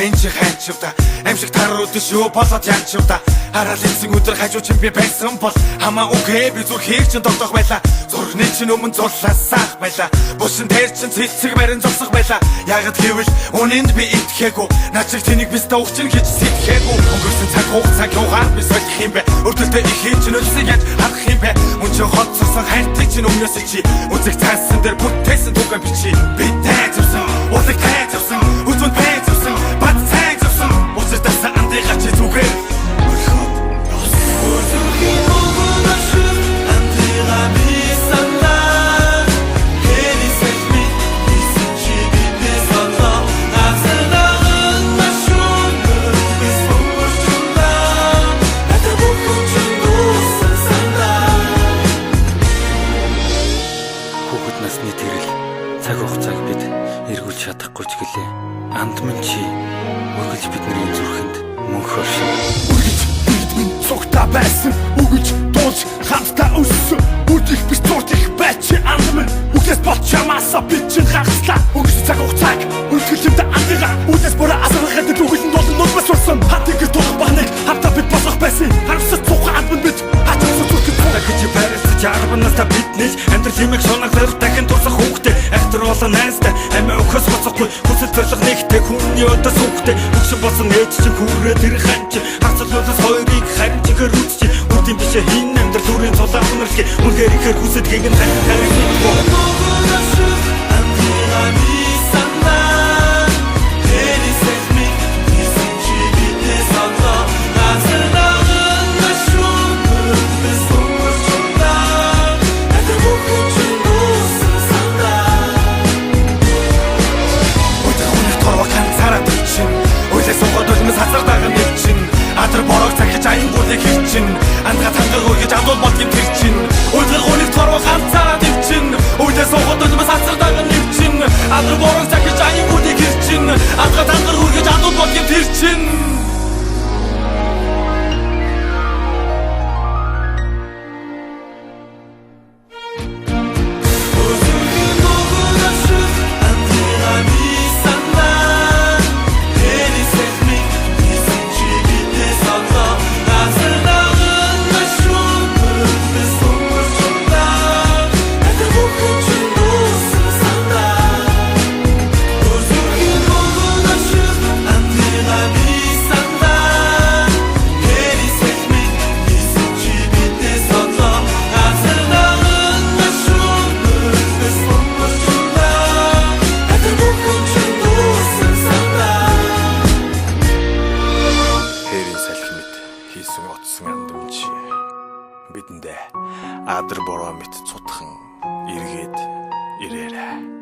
мен чи хайчвда амшиг тарууд шүү болоод янчвда хараад ирсэн өдөр хажуу чинь би байсан бол хамаа үгүй би зүр хийх чинь тогтох байла зурны чинь өмнө зурлаасаах байла бушин дээр чинь цэцэг барин зогсох байла ягд гэвэл үнэнд би итгэхээгүй наад шиг тэнийг бис тавх чинь гэж сэтгэхээгүй өнгөрсөн цаг хугацааг юугаар би солих юм бэ өртөлтөө их хийж нөлсөг яаж харах юм бэ мөн чи хоцсон хайртыг чинь өмнөөс чи үзэг цаасан дээр бүтээсэн түгэ бичи би тайзсан улаг тайзсан хүзүүн тайзсан бат тайзсан уцтасан андыга чи зүгээр насны тэрэл цаг хугацааг бид эргүүлж чадахгүй ч гэлээ. Анд минь чи үргэлж бидний зүрхэнд мөнх оршин. Үргэлж бид минь цогта байсан. Үгэж дууж хамтдаа өссөн. Үдих биш дуртих байч анд минь. Үгээс бот чамаасаа бид чинь хагслаа. Үгэж цаг хугацааг үргэлжлэмдэ андыга. Үдээс бороо асархад үгэлэн болон нутмас сурсан. Хатыг тулах баныг хамтдаа бид болох байсан. Харамсаж цухан анд минь бид хатагсаж зүрхэд гэж барилж арбанаас та биднээс амьдрал хэмээх шунаглал дахин тусах хүүхдээ айхтар болон найстай амиа өгөхөс боцохгүй хүсэл зориг нэгтэй хүний өдөөс хүүхдээ өгшин болсон ээж чинь хүрээ тэр ханч хацлуулаас хоёрыг харин чихэр үзчих үдийн бишээ хин амьдрал түрийн цулаа үнэрхий үнээр ихэр хүсэд гэгэн харин Адар борог цахиж аянгуудыг хэрчин андга тангаар үргэж амдуул болдгийн тэр чин өдөр гоныг торвох ганцаараа дэвчин өдөө суугаад ölмөс хацардаг нэвчин адар борог цахиж аянгуудыг хэрчин андга тангаар үргэж амдуул болдгийн тэр чин хийсэн утсан андамжи бидэндээ адар бороо мэт цутхан эргээд ирээрэй.